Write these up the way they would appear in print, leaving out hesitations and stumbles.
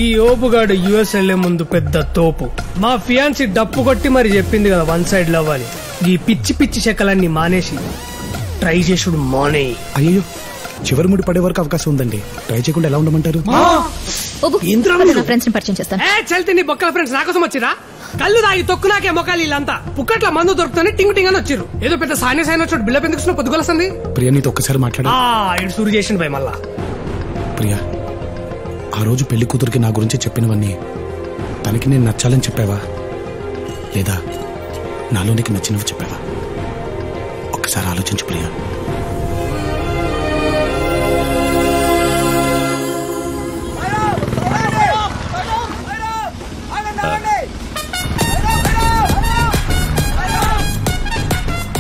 ఈ ఓపుగాడు యుఎస్ వెళ్లే ముందు పెద్ద తోపు. మా ఫియాన్సీ డప్పు కొట్టి మరి చెప్పింది కదా వన్ సైడ్ లవ్ అని. ఈ పిచ్చి పిచ్చి చెక్కలన్నీ మానేసి ట్రై చేసుడు మానే. అయ్యో చివరి ముడి పడే వరకు అవకాశం ఉందండి. ట్రై చేయకుండా ఎలా ఉండమంటారు? చల్తి నీ బొక్కల ఫ్రెండ్స్ నాకోసం వచ్చిరా? కళ్ళు తాగి తొక్కు నాకే మొక్కలు వీళ్ళంతా పుక్కట్ల మందు దొరుకుతుంది టింగ్ టింగ్ అని వచ్చిర్రు. ఏదో పెద్ద సాయన సాయన వచ్చాడు బిల్ల పెందుకు పొద్దుగొలస్తుంది. ప్రియా నీతో ఒక్కసారి మాట్లాడా? ఇటు సూరు చేసిన భయ మళ్ళా. ప్రియా ఆ రోజు పెళ్లి కూతురికి నా గురించి చెప్పినవన్నీ తనకి నేను నచ్చాలని చెప్పావా, లేదా నాలో నీకు నచ్చినవి చెప్పావా? ఒక్కసారి ఆలోచించు ప్రియా.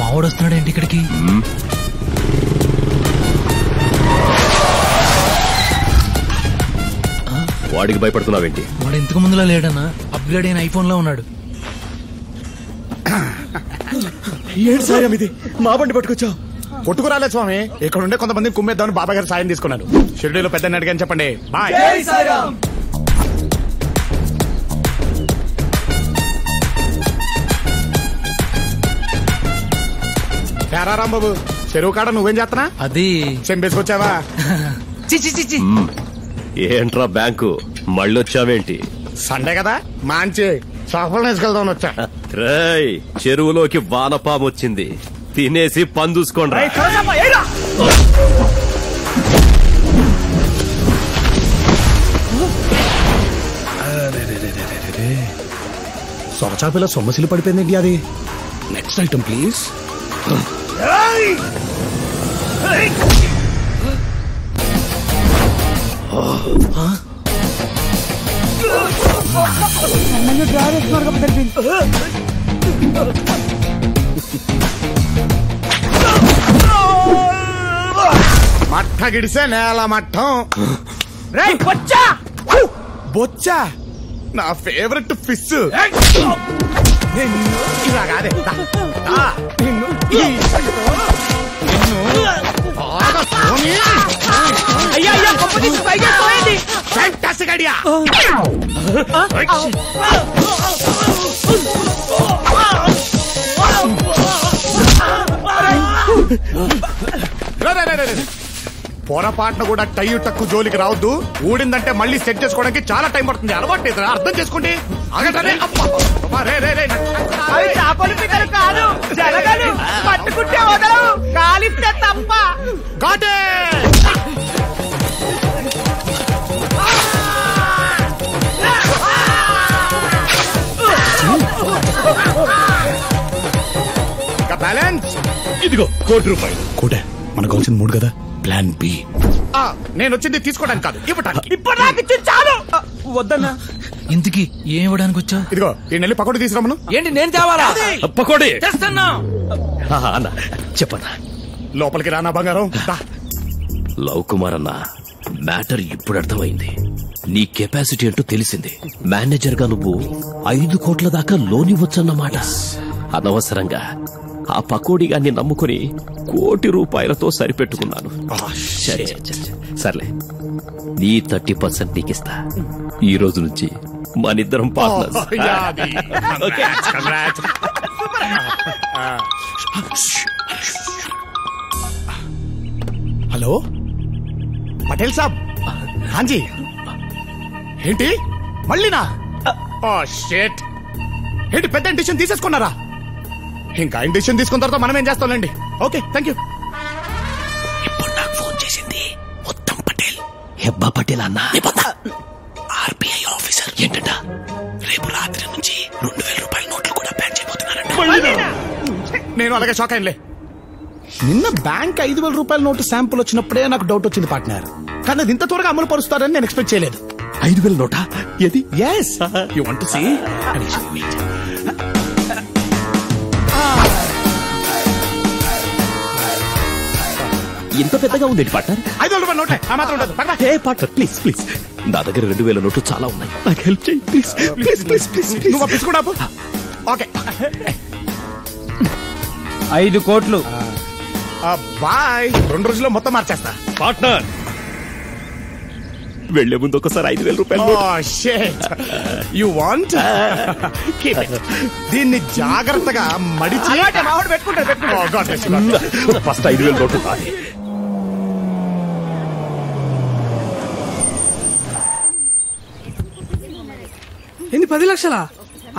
మావాడు వస్తున్నాడు ఏంటి ఇక్కడికి? వాడికి భయపడుతున్నావేంటి? వాడు ఇంతకు ముందులా లేడన్నా, అప్గ్రేడ్ అయిన ఐఫోన్ లో ఉన్నాడు. ఏంటి సాయం ఇది? మా బండి పట్టుకొచ్చావు? కొట్టుకురాలే స్వామి, ఇక్కడ ఉండే కొంతమంది కుమ్మేద్దామని బాబా గారు సాయం తీసుకున్నాను. షిరిడీలో పెద్ద అడిగాని చెప్పండి. బాయ్. రాంబాబు చెరువు కాడ నువ్వేం చేస్తున్నా? అది చెంపేసుకొచ్చావా? ఏంట్రా బ్యాంకు మళ్ళొచ్చావేంటి? సండే కదా మంచి సఫలం వేసుకెళ్దామని వచ్చా. రేయ్ చెరువులోకి వానపాము వచ్చింది, తినేసి పందూసుకోండి. సొరచాపిల్ల సొమ్మసిలు పడిపోయింది. అది నెక్స్ట్ ఐటమ్ ప్లీజ్. మట్ట గిడిసే నేల మట్టం. బొచ్చా నా ఫేవరెట్ ఫిష్. పొరపాటున కూడా టైయు టక్కు జోలికి రావద్దు. ఊడిందంటే మళ్ళీ సెట్ చేసుకోవడానికి చాలా టైం పడుతుంది. అలవాటు లేదు, అర్థం చేసుకోండి. బ్యాలెన్స్ ఇదిగో ₹1 కోటే. మనకు కావాల్సిన 3 కదా. Plan B. నేను వచ్చింది తీసుకోవడానికి కాదు, ఇవ్వడానికి. వద్దన్నా. ఇంతకీ ఏం ఇవ్వడానికి వచ్చా? ఇదిగో ఈ నెల్లి పకోడీ తీసుకురామను. ఏంటి నేను తేవాలా? పకోడీ తెస్తున్నా. చెప్పన్నా. లోపలికి రానా బంగారం. లవ్ కుమార్ అన్న మ్యాటర్ ఇప్పుడు అర్థమైంది. నీ కెపాసిటీ అంటూ తెలిసింది. మేనేజర్ గా నువ్వు 5 కోట్ల దాకా లోన్ ఇవ్వచ్చన్నమాట. అనవసరంగా ఆ పకోడీగాన్ని నమ్ముకుని ₹1 కోటి సరిపెట్టుకున్నాను. సర్లే, నీ 30% నీకిస్తా. ఈ రోజు నుంచి మనిద్దరం పార్ట్నర్స్. హలో పటేల్ సాబ్. హాంజీ. ఏంటి మళ్ళీనా? ఏంటి పెద్ద డిసిషన్ తీసేసుకున్నారా? ఇంకా డిసిషన్ తీసుకున్న తర్వాత మనం ఏం చేస్తాంలేండి. Okay thank you. ఇప్పుడు నాకు ఫోన్ చేసింది ఉత్తమ్ పటేల్. హెబ్బా పటేల్ అన్న, ఆర్బీఐ ఆఫీసర్. ఏంటంట రేపు రాత్రి నుంచి ₹2000 నోట్లు కూడా బ్యాన్ చేయబోతున్నారంట. నేను అలాగే షాక్ అయ్యలే. నిన్న బ్యాంక్ ₹5,000 నోటు శాంపుల్ వచ్చినప్పుడే నాకు డౌట్ వచ్చింది పార్ట్నర్. కానీ అది ఇంత త్వరగా అమలు పరుస్తారని నేను ఎక్స్పెక్ట్ చేయలేదు. 5,000 నోటా? ఏది? yes you want to see? ఇంత పెద్దగా ఉంది పార్ట్నర్. ₹5,000 నోటే ఆ మాత్రం ఉండదు. పార్ట్నర్ ప్లీజ్ ప్లీజ్, నా దగ్గర 2,000 నోట్లు చాలా ఉన్నాయి. నాకు హెల్ప్ చేయి ప్లీజ్ ప్లీజ్ ప్లీజ్ ప్లీజ్. నువ్వు పిసుకున్నా. ఓకే 5 కోట్లు. బాయ్. 2 రోజుల్లో మొత్తం మార్చేస్తా. పార్ట్నర్ వెళ్లే ముందు ఒకసారి 5,000 రూపాయలు యు వాంట్ దీన్ని జాగ్రత్తగా మడిచి ఫస్ట్ 5,000 నోటు. ఏంది 10 లక్షలా?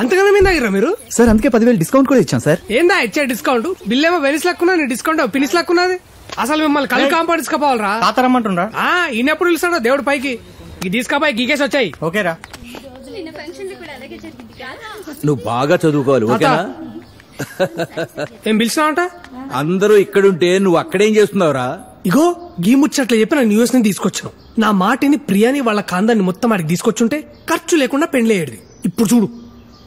అంతగానే మీద దగ్గర మీరు సార్ అందుకే 10,000 డిస్కౌంట్ కూడా ఇచ్చాం సార్. ఏందా ఇచ్చే డిస్కౌంట్? బిల్ ఏమో వెనిస్ లక్కున్నా, నీ డిస్కౌంట్ పినిస్ లక్కున్నది. అసలు మిమ్మల్ని కళ్ళు కాంపౌండ్ తీసుకుపోవాలరా? తాతరమ్మంటుండ్రా? ఈయనప్పుడు పిలుస్తాడో దేవుడు పైకి. ఈ తీసుకపోయి గీకేసి వచ్చాయి. ఓకేరా, నువ్వు బాగా చదువుకోవాలి, ఓకేనా? ఏం పిలిచినావంట? అందరూ ఇక్కడుంటే నువ్వు అక్కడేం చేస్తున్నావురా? ఇగో గీ ముచ్చట్లు చెప్పి నా న్యూస్ ని తీసుకొచ్చాను. నా మాటిని ప్రియాని వాళ్ళ కాందాన్ని మొత్తం ఆడికి తీసుకొచ్చుంటే ఖర్చు లేకుండా పెండ్లేయడిది. ఇప్పుడు చూడు,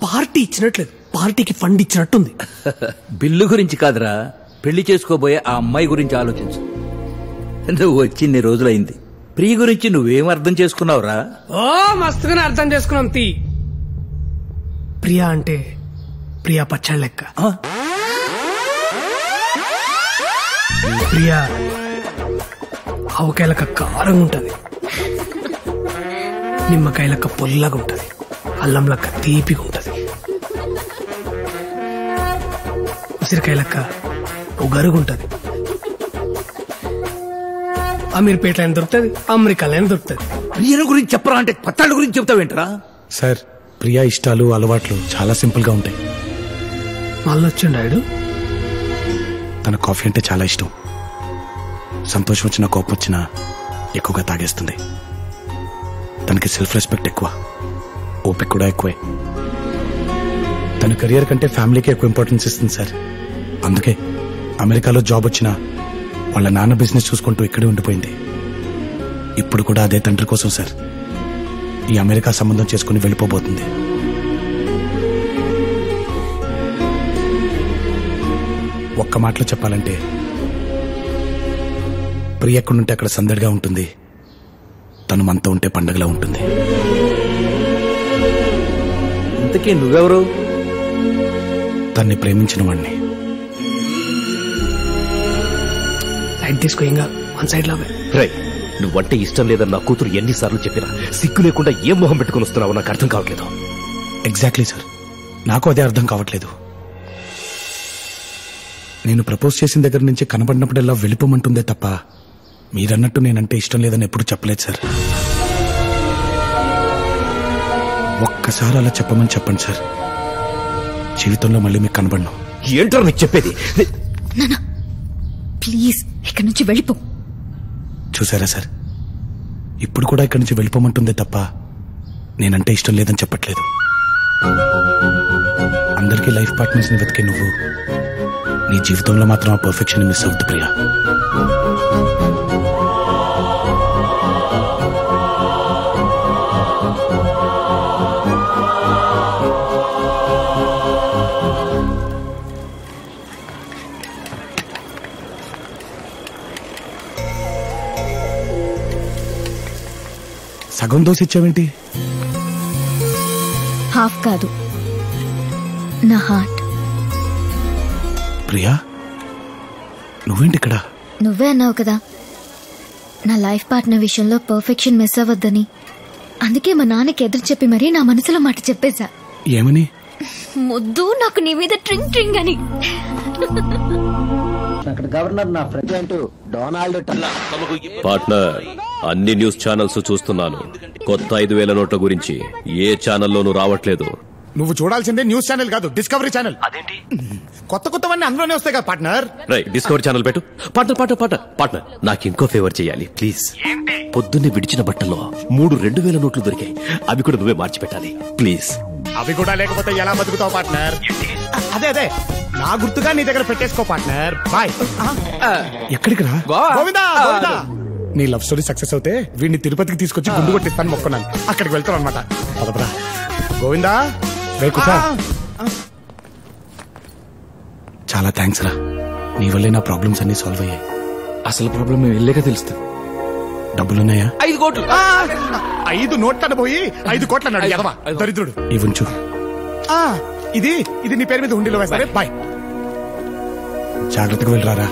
పార్టీ ఇచ్చినట్లేదు, పార్టీకి ఫండ్ ఇచ్చినట్టుంది. బిల్లు గురించి కాదురా, పెళ్లి చేసుకోబోయే ఆ అమ్మాయి గురించి ఆలోచించు. నువ్వు వచ్చి ఇన్ని రోజులైంది, ప్రియ గురించి నువ్వేం అర్థం చేసుకున్నావురా? ఓ మస్తుగానే అర్థం చేసుకున్నాం. ప్రియా అంటే ప్రియా పచ్చళ్ళ లెక్క. ప్రియా ఆవకాయలక కారంగా ఉంటది, నిమ్మకాయలక పొల్లగా ఉంటది, అల్లం లెక్క తీపిగా ఉంటది, ఉసిరికాయలక్క ఉగరుగుంటది. అమీర్పేటలో దొరుకుతుంది, అమెరికాలో దొరుకుతుంది. ప్రియల గురించి చెప్పరా అంటే పత్తాళ్ళ గురించి చెప్తావేంటరా? సార్, ప్రియా ఇష్టాలు అలవాట్లు చాలా సింపుల్ గా ఉంటాయి. మళ్ళీ వచ్చిండాడు. తన కాఫీ అంటే చాలా ఇష్టం. సంతోషం వచ్చినా కోపం వచ్చినా ఎక్కువగా తాగేస్తుంది. తనకి సెల్ఫ్ రెస్పెక్ట్ ఎక్కువ, ఓపిక కూడా ఎక్కువే. తన కెరియర్ కంటే ఫ్యామిలీకి ఎక్కువ ఇంపార్టెన్స్ ఇస్తుంది సార్. అందుకే అమెరికాలో జాబ్ వచ్చినా వాళ్ళ నాన్న బిజినెస్ చూసుకుంటూ ఇక్కడే ఉండిపోయింది. ఇప్పుడు కూడా అదే తండ్రి కోసం సార్ ఈ అమెరికా సంబంధం చేసుకుని వెళ్ళిపోబోతుంది. ఒక్క మాటలో చెప్పాలంటే ప్రియ ఎక్కడుంటే అక్కడ సందడిగా ఉంటుంది, తను మనతో ఉంటే పండగలా ఉంటుంది. ఇంతకీ నువ్వెవరు? తన్ని ప్రేమించిన వాడిని. లైట్ తీసుకో, ఇంకా వన్ సైడ్ లో రై, నువ్వంటే ఇష్టం లేదని నా కూతురు ఎన్నిసార్లు చెప్పినా సిగ్గు లేకుండా ఏం మొహం పెట్టుకుని వస్తున్నావో నాకు అర్థం కావట్లేదు. ఎగ్జాక్ట్లీ సార్, నాకు అదే అర్థం కావట్లేదు. నేను ప్రపోజ్ చేసిన దగ్గర నుంచి కనబడినప్పుడల్లా వెళ్ళిపోమంటుందే తప్ప మీరన్నట్టు నేనంటే ఇష్టం లేదని ఎప్పుడు చెప్పలేదు సార్. ఒక్కసారి అలా చెప్పమని చెప్పండి సార్, జీవితంలో మళ్ళీ మీకు కనబడను. ఏంటో నీకు చెప్పేది? ప్లీజ్ ఇక్కడి నుంచి వెళ్ళిపో. చూసారా సార్, ఇప్పుడు కూడా ఇక్కడి నుంచి వెళ్ళిపోమంటుందే తప్ప నేనంటే ఇష్టం లేదని చెప్పట్లేదు. అందరికీ లైఫ్ పార్ట్నర్స్ ని వెతికే నువ్వు నీ జీవితంలో మాత్రం ఆ పర్ఫెక్షన్ మిస్ అవుద్ది ప్రియా. సగం దోశ ఇచ్చావేంటి? హాఫ్ కాదు, నా హార్ట్. ప్రియా, నువ్వేంటి ఇక్కడ? నువ్వే అన్నావు కదా నా లైఫ్ పార్ట్నర్ విషయంలో పర్ఫెక్షన్ మిస్ అవ్వద్దని. అందుకే మా నాన్నకి ఎదురు చెప్పి మరీ నా మనసులో మాట చెప్పేశా. ఏమని? ముద్దు నాకు నీ మీద ట్రింగ్ ట్రింగ్ అని. అక్కడ గవర్నర్ నా ఫ్రెండ్ డొనాల్డ్ పార్ట్నర్, అన్ని న్యూస్ ఛానల్స్ చూస్తున్నాను. కొత్త 5,000 నోట్ల గురించి ఏ ఛానల్లోనూ రావట్లేదు. నువ్వు చూడాల్సిందే న్యూస్ ఛానల్ కాదు, డిస్కవరీ ఛానల్. అదేంటి? కొత్త కొత్తవన్నీ అందులోనే వస్తాయి కదా పార్ట్నర్. రైట్, డిస్కవరీ ఛానల్ పెట్టు. పార్ట్నర్, నాకు ఇంకో ఫేవర్ చేయాలి ప్లీజ్. పొద్దున్నే విడిచిన బట్టల్లో 3 2,000 నోట్లు దొరికాయి, అవి కూడా నువ్వే మార్చి పెట్టాలి ప్లీజ్. అవి కూడా లేకపోతే ఎలా బతుకుతావు పార్ట్నర్? అదే నా గుర్తుగా నీ దగ్గర పెట్టేసుకో పార్ట్నర్. బాయ్. ఎక్కడికి రా? గోవిందా. నీ లవ్ స్టోరీ సక్సెస్ అవుతే వీడిని తిరుపతికి తీసుకొచ్చి గుండు కొట్టిస్తాను మొక్కున్నాను. అక్కడికి వెళ్తాను అనమాట. పదపరా గోవిందా. చాలా థ్యాంక్స్ రా, నీ వల్లే నా ప్రాబ్లమ్స్ అన్ని సాల్వ్ అయ్యాయి. అసలు ప్రాబ్లం మేము వెళ్ళాక తెలుస్తుంది. డబ్బులున్నాయా? 5 కోట్లు. 5 నోట్లను పోయి 5 కోట్లు అన్నాడు ఎదవా దరిద్రుడు. ఇవ్వంచు. ఇది నీ పేరు మీద ఉండిలో వేస్తారే. బాయ్, జాగ్రత్తగా వెళ్ళరారా.